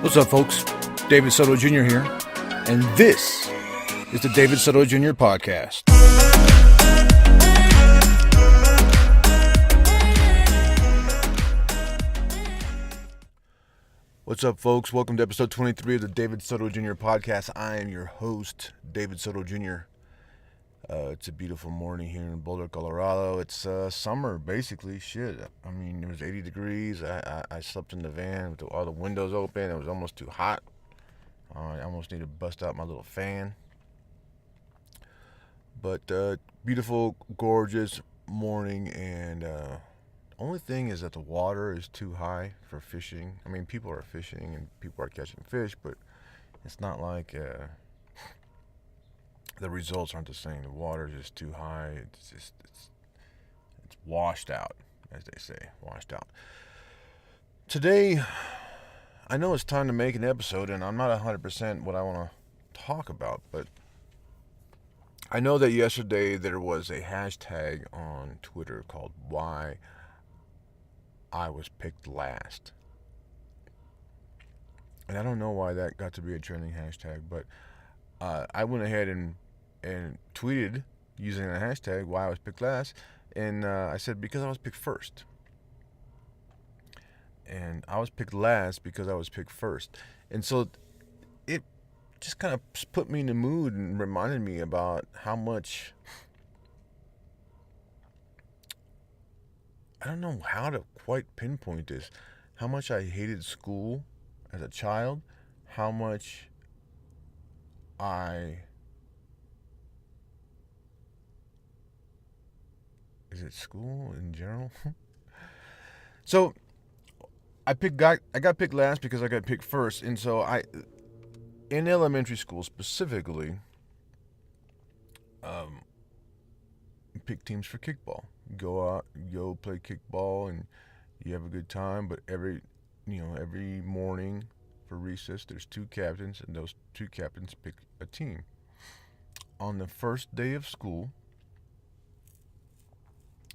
What's up, folks? David Soto Jr. here, and this is the David Soto Jr. podcast. What's up, folks? Welcome to episode 23 of the David Soto Jr. podcast. I am your host, David Soto Jr. It's a beautiful morning here in Boulder, Colorado. It's summer, basically. Shit. I mean, it was 80 degrees. I slept in the van with all the windows open. It was almost too hot. I almost need to bust out my little fan. But beautiful, gorgeous morning. And only thing is that the water is too high for fishing. I mean, people are fishing and people are catching fish, but it's not like... the results aren't the same. The water is just too high. It's washed out, as they say, washed out. Today, I know it's time to make an episode, and I'm not 100% what I want to talk about, but I know that yesterday there was a hashtag on Twitter called "Why I Was Picked Last," and I don't know why that got to be a trending hashtag, but I went ahead and tweeted using the hashtag "Why I Was Picked Last," and I said because I was picked first. And I was picked last because I was picked first. And so it just kind of put me in the mood and reminded me about how much, I don't know how to quite pinpoint this, how much I hated school as a child, how much is it school in general? So I got picked last because I got picked first, and so in elementary school specifically, pick teams for kickball. Go out, go play kickball, and you have a good time. But every morning for recess, there's two captains, and those two captains pick a team. On the first day of school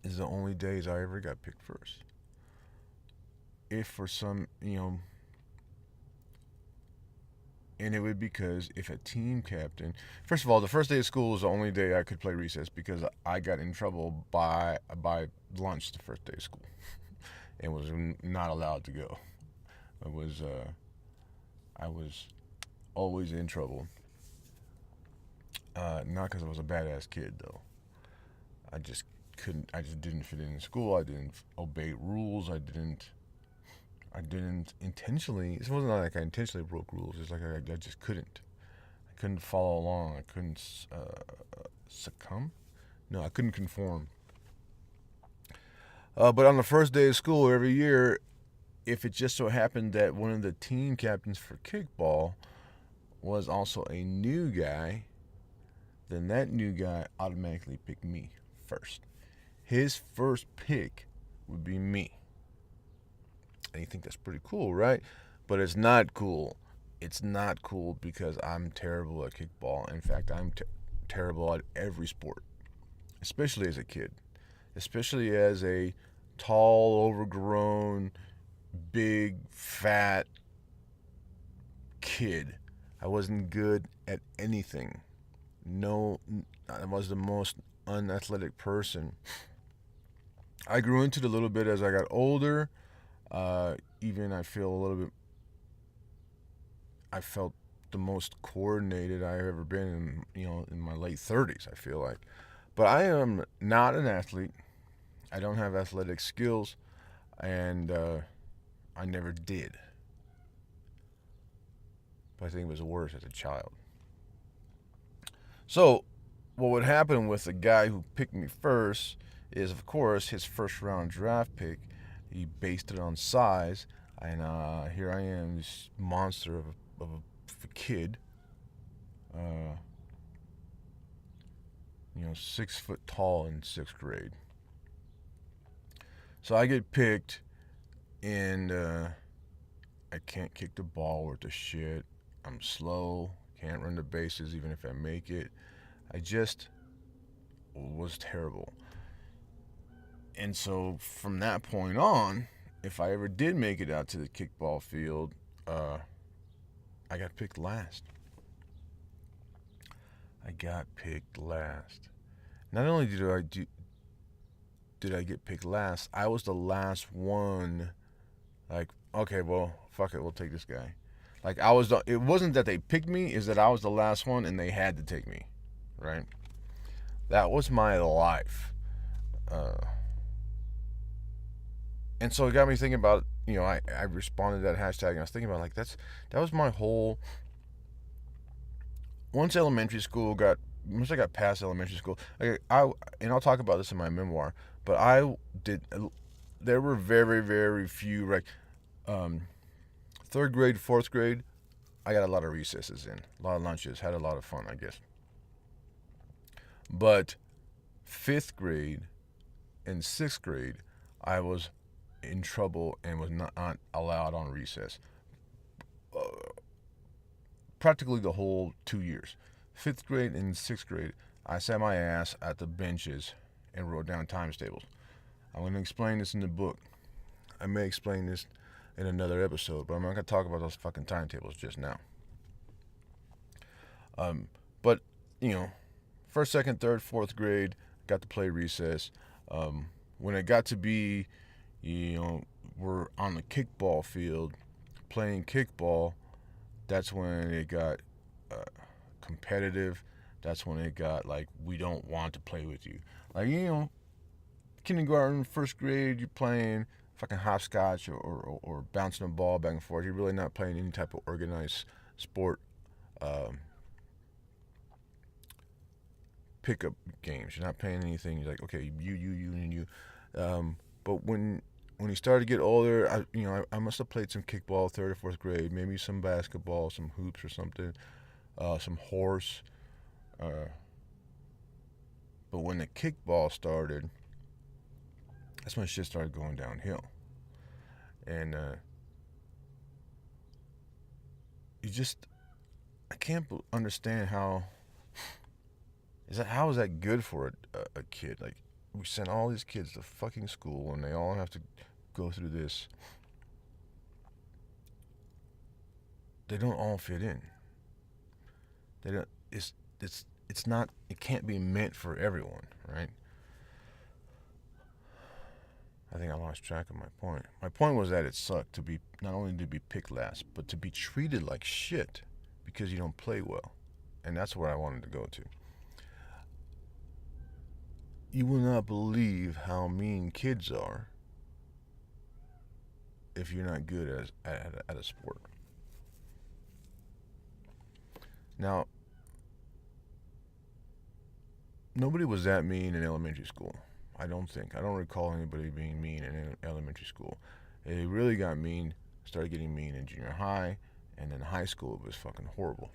is the only days I ever got picked first. If for some, and it would be because if a team captain, first of all, the first day of school was the only day I could play recess because I got in trouble by lunch the first day of school and was not allowed to go. I was always in trouble. Not because I was a badass kid though. I just didn't fit in school. I didn't obey rules. I didn't intentionally. It wasn't like I intentionally broke rules. It's like I just couldn't. I couldn't follow along. I couldn't succumb. No, I couldn't conform. But on the first day of school every year, if it just so happened that one of the team captains for kickball was also a new guy, then that new guy automatically picked me first. His first pick would be me. And you think that's pretty cool, right? But it's not cool. It's not cool because I'm terrible at kickball. In fact, I'm terrible at every sport, especially as a kid, especially as a tall, overgrown, big, fat kid. I wasn't good at anything. No, I was the most unathletic person. I grew into it a little bit as I got older. Even I felt the most coordinated I've ever been in my late 30s, I feel like. But I am not an athlete. I don't have athletic skills, and I never did. But I think it was worse as a child. So what would happen with the guy who picked me first is, of course, his first round draft pick. He based it on size, and here I am, this monster of a kid, 6 foot tall in 6th grade. So I get picked, and I can't kick the ball worth a shit. I'm slow, can't run the bases even if I make it. I just was terrible. And so from that point on, if I ever did make it out to the kickball field, I got picked last. I got picked last. Not only did I get picked last, I was the last one. Like, okay, well, fuck it, we'll take this guy. Like, I was the. It wasn't that they picked me; is that I was the last one, and they had to take me, right? That was my life, uh, and so it got me thinking about. I responded to that hashtag, and I was thinking about like that was my whole. Once elementary school got once I got past elementary school, and I'll talk about this in my memoir, but I did. There were very very few like um, third grade, fourth grade. I got a lot of recesses in, a lot of lunches, had a lot of fun, I guess. But fifth grade and sixth grade, I was in trouble and was not allowed on recess. Uh, Practically the whole 2 years. Fifth grade and sixth grade, I sat my ass at the benches and wrote down times tables. I'm going to explain this in the book. I may explain this in another episode, but I'm not going to talk about those fucking timetables just now. But, you know, first, second, third, fourth grade, got to play recess. When it got to be, we're on the kickball field playing kickball, that's when it got competitive. That's when it got like, we don't want to play with you. Like, kindergarten, first grade, you're playing fucking hopscotch or bouncing a ball back and forth. You're really not playing any type of organized sport pickup games. You're not playing anything. You're like, okay, you, and you. But when you started to get older, I must have played some kickball, third or fourth grade, maybe some basketball, some hoops or something, some horse. But when the kickball started, that's when shit started going downhill. And I can't understand how is that good for a kid? Like, we send all these kids to fucking school and they all have to go through this. They don't all fit in. They don't. It's not. It can't be meant for everyone, right? I think I lost track of my point. My point was that it sucked to be not only to be picked last, but to be treated like shit because you don't play well, and that's where I wanted to go to. You will not believe how mean kids are if you're not good at a sport. Now, nobody was that mean in elementary school. I don't think. I don't recall anybody being mean in elementary school. It really got mean, started getting mean in junior high, and then high school it was fucking horrible.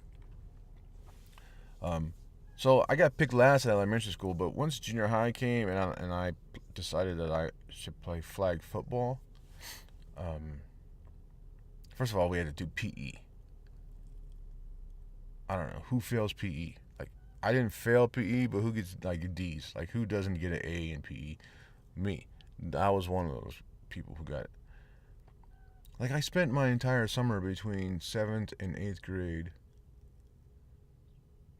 So I got picked last at elementary school, but once junior high came and I decided that I should play flag football, first of all, we had to do PE. I don't know who fails PE. Like, I didn't fail PE, but who gets like D's? Like, who doesn't get an A in PE? Me. I was one of those people who got it. Like, I spent my entire summer between 7th and 8th grade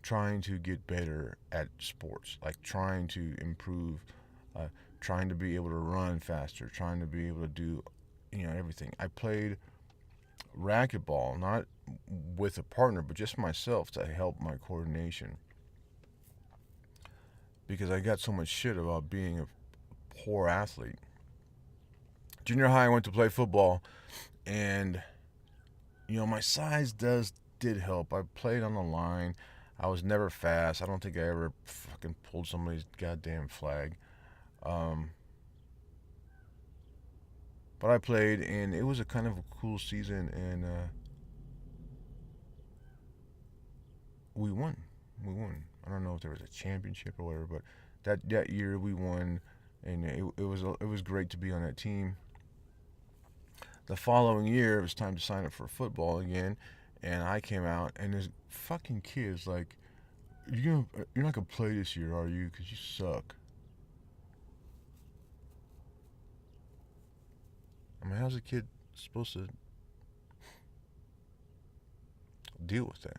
trying to get better at sports, like trying to improve, trying to be able to run faster, trying to be able to do, everything. I played racquetball, not with a partner, but just myself to help my coordination. Because I got so much shit about being a poor athlete. Junior high, I went to play football, and my size did help. I played on the line. I was never fast. I don't think I ever fucking pulled somebody's goddamn flag. But I played, and it was a kind of a cool season, and we won. We won. I don't know if there was a championship or whatever, but that year we won, and it was great to be on that team. The following year, it was time to sign up for football again, and I came out, and there's fucking kids like, you're not gonna play this year, are you? Because you suck. I mean, how's a kid supposed to? deal with that.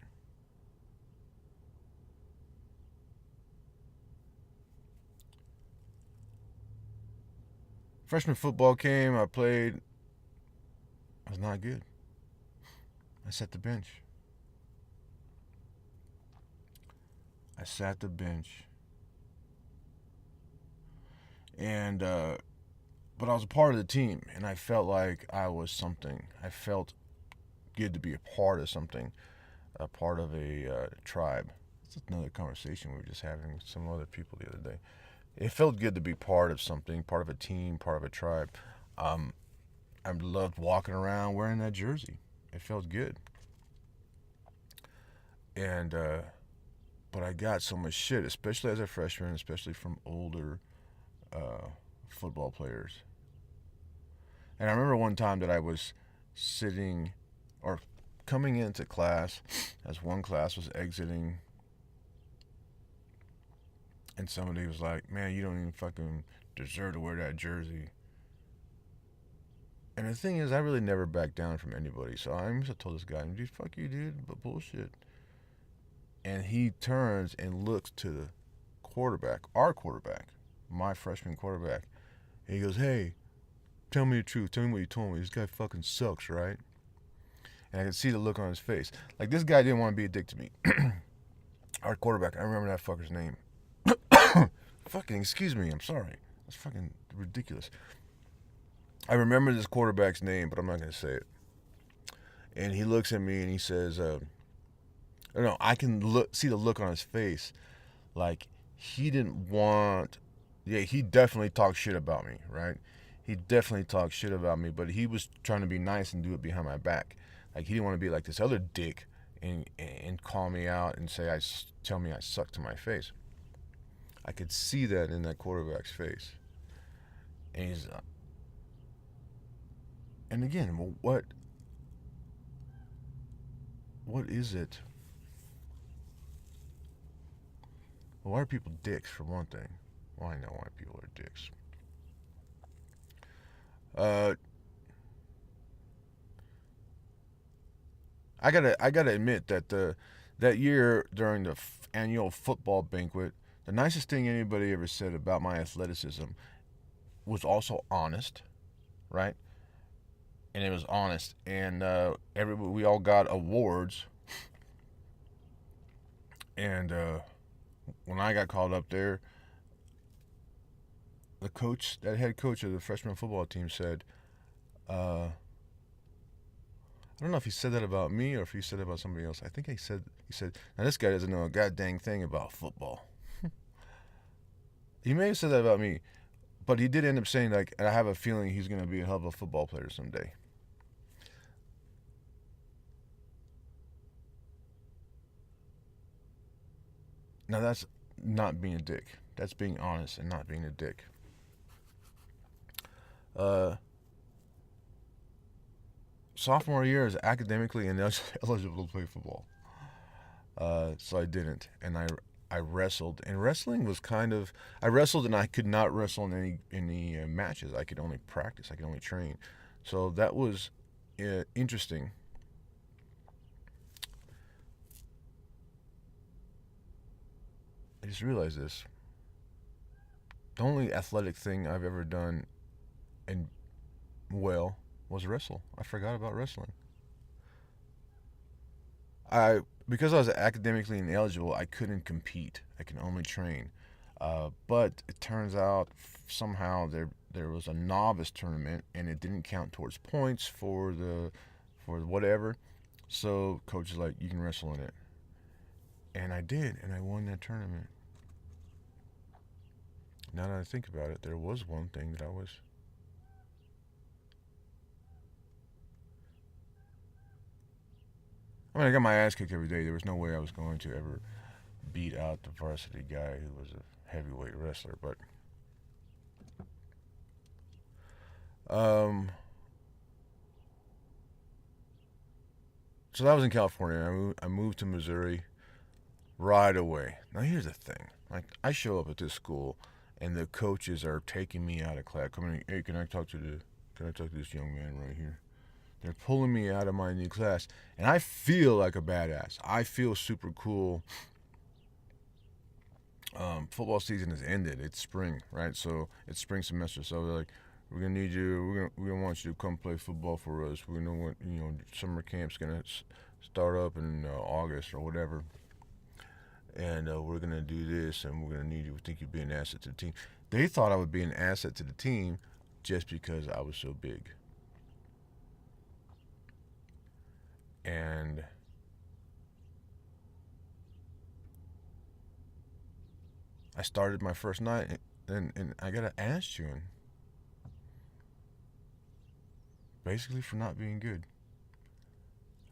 Freshman football came. I played. I was not good. I sat the bench. I sat the bench. And but I was a part of the team, and I felt like I was something. I felt good to be a part of something, a part of a tribe. It's another conversation we were just having with some other people the other day. It felt good to be part of something, part of a team, part of a tribe. Um, I loved walking around wearing that jersey. It felt good. And but I got so much shit, especially as a freshman, especially from older uh, football players. And I remember one time that I was sitting or coming into class as one class was exiting, and somebody was like, "Man, you don't even fucking deserve to wear that jersey." And the thing is, I really never backed down from anybody. So I just told this guy, "Dude, fuck you, dude, but bullshit." And he turns and looks to the quarterback, our quarterback, my freshman quarterback. And he goes, "Hey, tell me the truth. Tell me what you told me. This guy fucking sucks, right?" And I could see the look on his face. Like, this guy didn't want to be a dick to me. Our quarterback, I remember that fucker's name. Fucking, excuse me, I'm sorry. That's fucking ridiculous. I remember this quarterback's name, but I'm not going to say it. And he looks at me and he says, no, I can see the look on his face. Like, he didn't want, yeah, he definitely talked shit about me, right? He definitely talked shit about me, but he was trying to be nice and do it behind my back. Like, he didn't want to be like this other dick and call me out and say, tell me I suck to my face. I could see that in that quarterback's face. And he's, and again, what is it? Well, why are people dicks, for one thing? Well, I know why people are dicks. I gotta admit that that year during the annual football banquet, the nicest thing anybody ever said about my athleticism was also honest, right? And it was honest, and we all got awards. And when I got called up there, the coach, that head coach of the freshman football team, said, I don't know if he said that about me or if he said it about somebody else. I think he said, now this guy doesn't know a goddamn thing about football. He may have said that about me, but he did end up saying, like, I have a feeling he's going to be a hell of a football player someday. Now that's not being a dick. That's being honest and not being a dick. Sophomore year is academically ineligible to play football. So I didn't, and I wrestled, and wrestling was kind of, I wrestled and I could not wrestle in any matches. I could only practice. I could only train. So that was interesting. I just realized this. The only athletic thing I've ever done and well was wrestle. I forgot about wrestling. Because I was academically ineligible, I couldn't compete. I can only train. But it turns out somehow there was a novice tournament and it didn't count towards points for whatever. So coach is like, you can wrestle in it, and I did, and I won that tournament. Now that I think about it, there was one thing that I was. I mean, I got my ass kicked every day. There was no way I was going to ever beat out the varsity guy who was a heavyweight wrestler. But so that was in California. I moved to Missouri right away. Now here's the thing: like, I show up at this school, and the coaches are taking me out of class. Coming, hey, can I talk to this young man right here? They're pulling me out of my new class. And I feel like a badass. I feel super cool. Football season has ended. It's spring, right? So it's spring semester. So they're like, we're gonna need you. We're gonna want you to come play football for us. We're gonna want, summer camp's gonna start up in August or whatever, and we're gonna do this, and we're gonna need you. We think you'd be an asset to the team. They thought I would be an asset to the team just because I was so big. And I started my first night, and I got an ass chewing. Basically for not being good.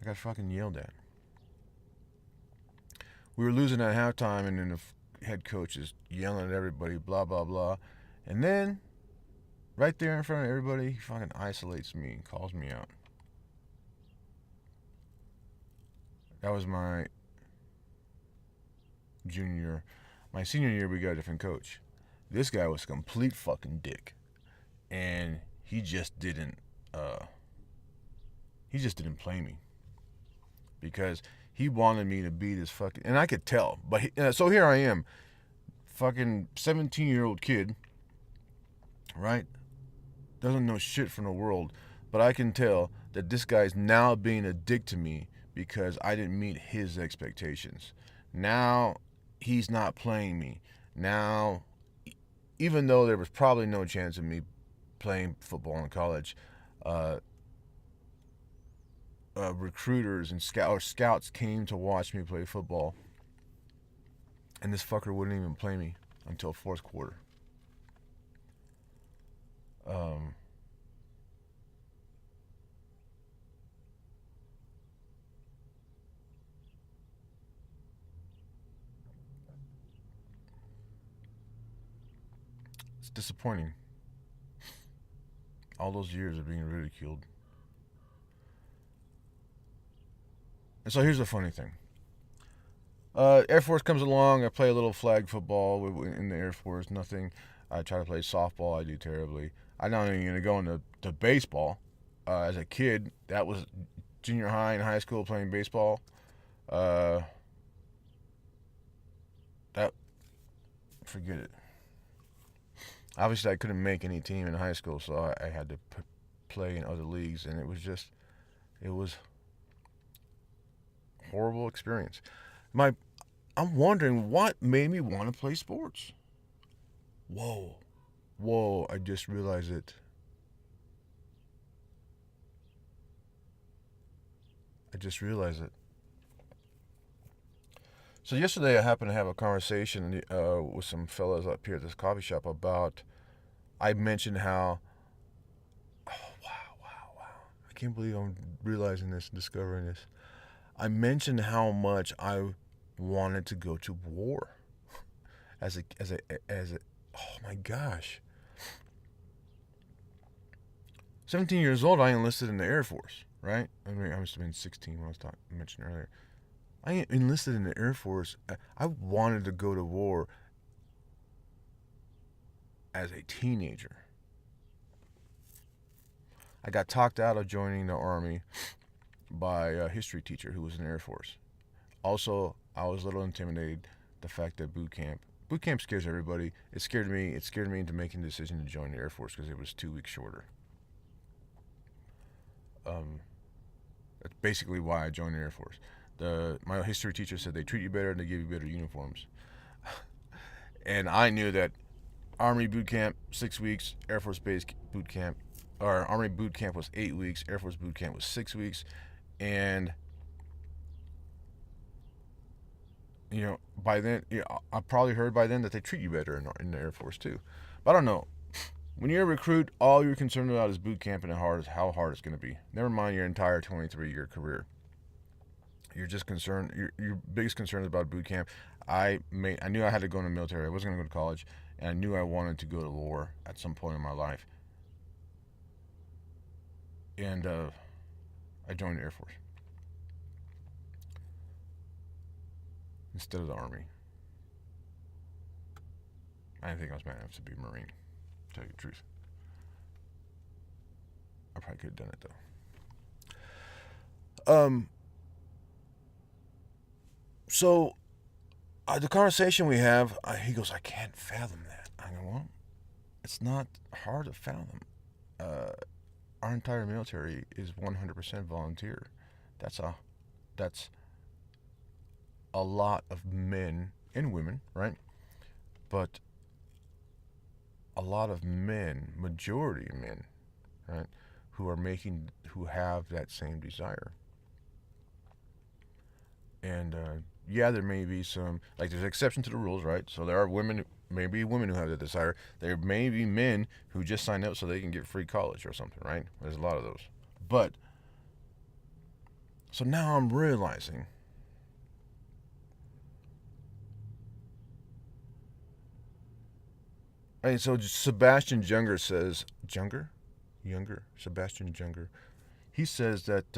I got fucking yelled at. We were losing at halftime, and then the head coach is yelling at everybody, blah, blah, blah. And then, right there in front of everybody, he fucking isolates me and calls me out. That was my junior year. My senior year, we got a different coach. This guy was a complete fucking dick. And he just didn't play me. Because he wanted me to be this fucking, and I could tell. But so here I am, fucking 17-year-old kid, right? Doesn't know shit from the world, but I can tell that this guy's now being a dick to me because I didn't meet his expectations. Now he's not playing me. Now, even though there was probably no chance of me playing football in college, recruiters and scouts came to watch me play football, and this fucker wouldn't even play me until fourth quarter. It's disappointing. All those years of being ridiculed. And so here's the funny thing. Air Force comes along. I play a little flag football in the Air Force. Nothing. I try to play softball. I do terribly. I'm not even going to go into baseball. As a kid, that was junior high and high school playing baseball. Forget it. Obviously, I couldn't make any team in high school, so I had to play in other leagues, and it was horrible experience. I'm wondering what made me want to play sports. Whoa, I just realized it. So yesterday I happened to have a conversation with some fellas up here at this coffee shop about, I mentioned how, wow. I can't believe I'm realizing this and discovering this. I mentioned how much I wanted to go to war as a oh my gosh. 17 years old, I enlisted in the Air Force, right? I mean, I must have been 16 when I mentioned earlier. I enlisted in the Air Force. I wanted to go to war as a teenager. I got talked out of joining the Army by a history teacher who was in the Air Force. Also, I was a little intimidated. The fact that boot camp scares everybody. It scared me into making the decision to join the Air Force because it was 2 weeks shorter. That's basically why I joined the Air Force. My history teacher said they treat you better and they give you better uniforms. And I knew that Army boot camp 6 weeks, Air Force base boot camp, or Army boot camp was 8 weeks, Air Force boot camp was 6 weeks, and by then, I probably heard by then that they treat you better in the Air Force too. But I don't know. When you're a recruit, all you're concerned about is boot camp and how hard it's going to be. Never mind your entire 23-year career. You're just concerned. Your biggest concern is about boot camp. I knew I had to go in the military. I wasn't going to go to college, and I knew I wanted to go to war at some point in my life. And I joined the Air Force instead of the Army. I didn't think I was bad enough to be a Marine, to tell you the truth. I probably could have done it, though. Um, so the conversation we have, he goes, I can't fathom that. I go, well, it's not hard to fathom. Uh, our entire military is 100% volunteer. That's a that's a lot of men and women, right? But a lot of men, majority of men, right, who have that same desire. And yeah, there may be some, like, there's an exception to the rules, right? So there are women, maybe women who have that desire. There may be men who just sign up so they can get free college or something, right? There's a lot of those. But so now I'm realizing, and so Sebastian Sebastian Junger, he says that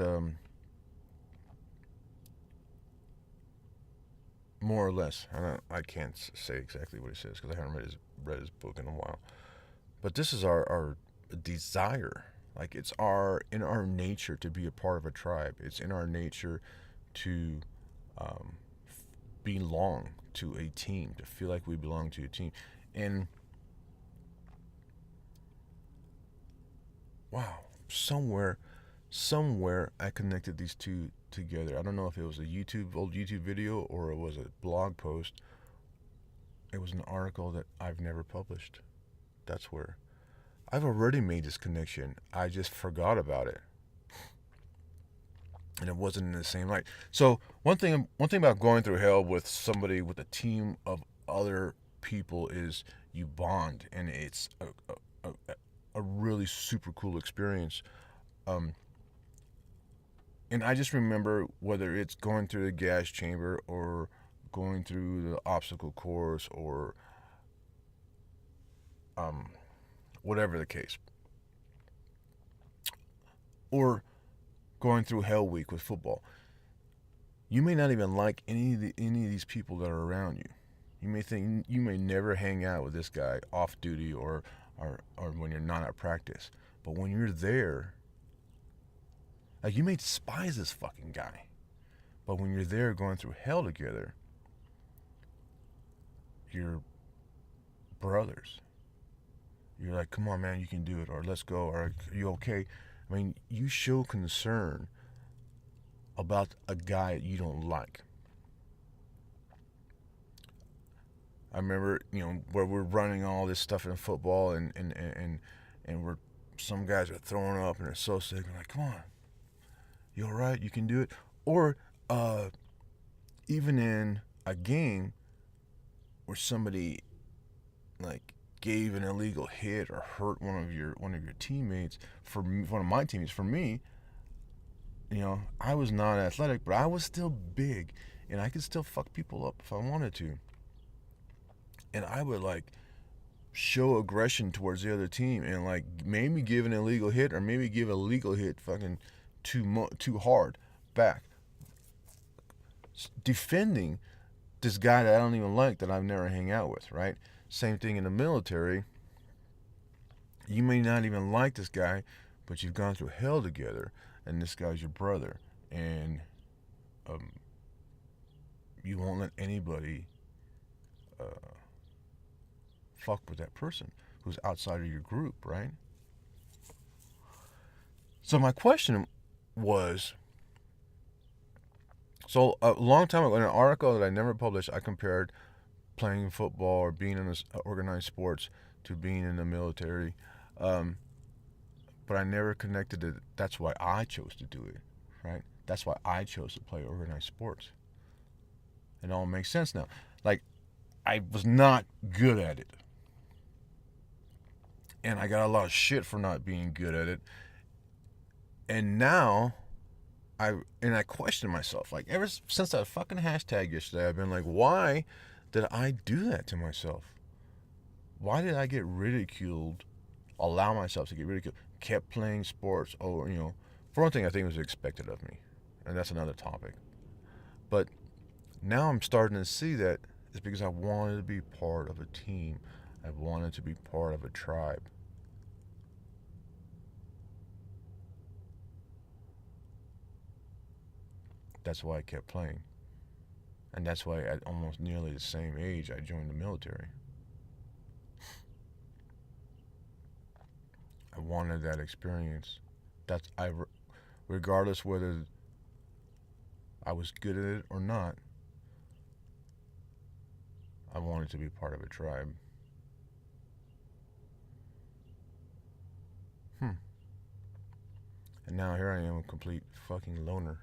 more or less, I can't say exactly what he says because I haven't read his book in a while. But this is our desire. Like, it's in our nature to be a part of a tribe. It's in our nature to um, belong to a team, to feel like we belong to a team. And wow, somewhere I connected these two together. I don't know if it was a old YouTube video or it was a blog post. It was an article that I've never published. That's where I've already made this connection. I just forgot about it. And it wasn't in the same light. So one thing about going through hell with somebody, with a team of other people, is you bond, and it's a really super cool experience. Um, and I just remember, whether it's going through the gas chamber or going through the obstacle course or um, whatever the case, or going through Hell Week with football. You may not even like any of these people that are around you. You may never hang out with this guy off duty or when you're not at practice. But when you're there, like, you may despise this fucking guy. But when you're there going through hell together, you're brothers. You're like, come on, man, you can do it, or let's go, or are you okay? I mean, you show concern about a guy you don't like. I remember, where we're running all this stuff in football, and we're some guys are throwing up and they're so sick. I'm like, come on, you all right? You can do it. Or even in a game where somebody, like, gave an illegal hit or hurt one of your teammates. One of my teammates, for me, I was not athletic, but I was still big, and I could still fuck people up if I wanted to. And I would, like, show aggression towards the other team, and, like, maybe give an illegal hit, or maybe give a legal hit fucking too hard back, defending this guy that I don't even like, that I've never hang out with, right? Same thing in the military. You may not even like this guy, but you've gone through hell together, and this guy's your brother, and you won't let anybody fuck with that person who's outside of your group, right? So my question was, so a long time ago, in an article that I never published, I compared playing football or being in organized sports to being in the military. But I never connected it. That's why I chose to do it, right? That's why I chose to play organized sports. It all makes sense now. Like, I was not good at it. And I got a lot of shit for not being good at it. And now, I question myself. Like, ever since that fucking hashtag yesterday, I've been like, why did I do that to myself? Why did I get ridiculed? Allow myself to get ridiculed? Kept playing sports. Oh, for one thing, I think it was expected of me, and that's another topic. But now I'm starting to see that it's because I wanted to be part of a team. I wanted to be part of a tribe. That's why I kept playing. And that's why at almost nearly the same age, I joined the military. I wanted that experience. Regardless whether I was good at it or not, I wanted to be part of a tribe. And now here I am, a complete fucking loner.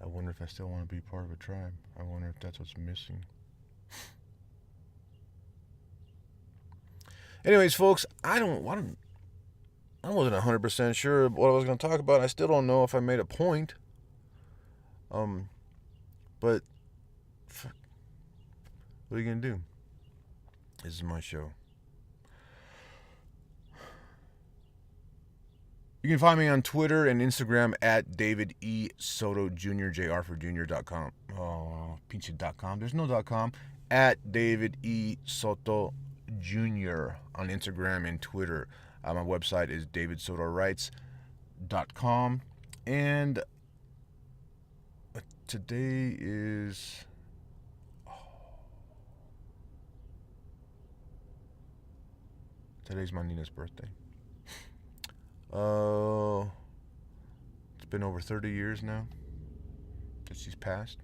I wonder if I still want to be part of a tribe. I wonder if that's what's missing. Anyways, folks, I wasn't 100% sure what I was going to talk about. I still don't know if I made a point. But fuck, what are you going to do? This is my show. You can find me on Twitter and Instagram at David E. Soto Jr. JR for junior.com. Oh, pinche.com. There's no .com. At David E. Soto Jr. on Instagram and Twitter. My website is davidsotorights.com. And today is... Today's my Nina's birthday. It's been over 30 years now that she's passed.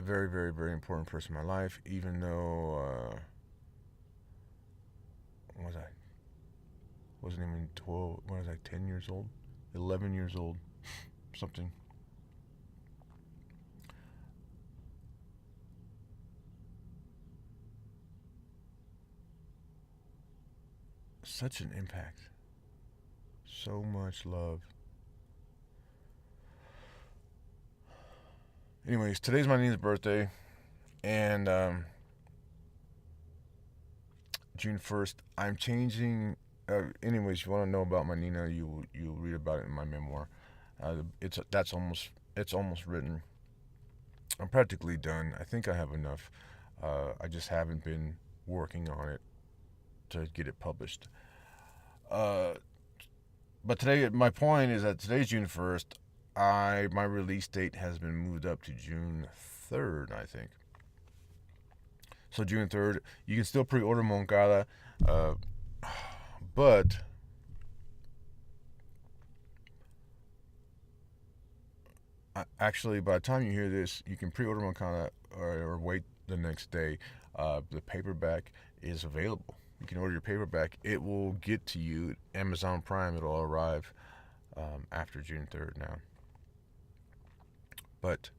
A very, very, very important person in my life, even though, wasn't even 12, 10 years old? 11 years old, something. Such an impact. So much love. Anyways, today's my Nina's birthday. And June 1st, I'm changing. Anyways, if you want to know about my Nina, you'll read about it in my memoir. It's almost written. I'm practically done. I think I have enough. I just haven't been working on it to get it published. But today, my point is that today's June 1st. My release date has been moved up to June 3rd, I think. So June 3rd, you can still pre-order Moncada, but actually, by the time you hear this, you can pre-order Moncada or wait the next day. The paperback is available. You can order your paperback. It will get to you. Amazon Prime, it'll arrive after June 3rd now. But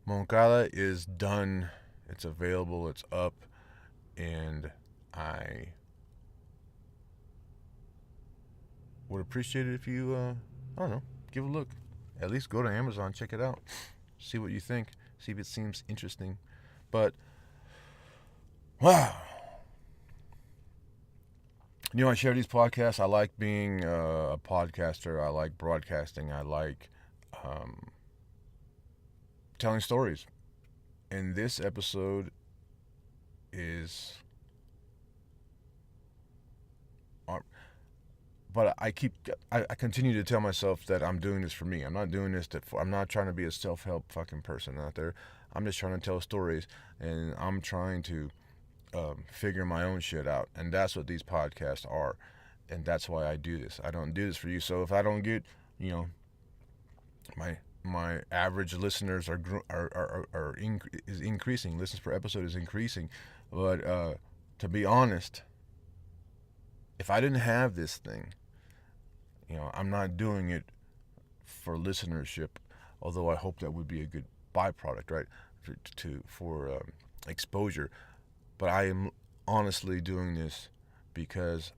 Moncada is done. It's available. It's up. And I would appreciate it if you, I don't know, give a look. At least go to Amazon, check it out. See what you think. See if it seems interesting. But, wow. You know, I share these podcasts. I like being a podcaster. I like broadcasting. I like telling stories. And this episode is... But I continue to tell myself that I'm doing this for me. I'm not doing this I'm not trying to be a self-help fucking person out there. I'm just trying to tell stories, and I'm trying to figure my own shit out. And that's what these podcasts are. And that's why I do this. I don't do this for you. So if I don't get, you know, my average listeners is increasing. Listens per episode is increasing. But to be honest, if I didn't have this thing, you know, I'm not doing it for listenership, although I hope that would be a good byproduct, right, for exposure. But I am honestly doing this because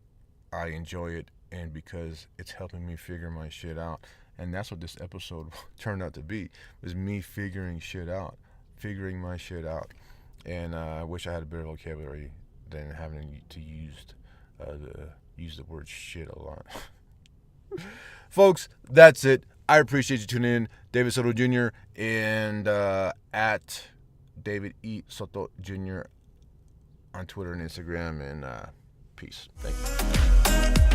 I enjoy it and because it's helping me figure my shit out. And that's what this episode turned out to be, was me figuring my shit out. And I wish I had a better vocabulary than having to use the word shit a lot. Folks, that's it. I appreciate you tuning in. David Soto Jr. and at David E. Soto Jr. on Twitter and Instagram. And peace. Thank you.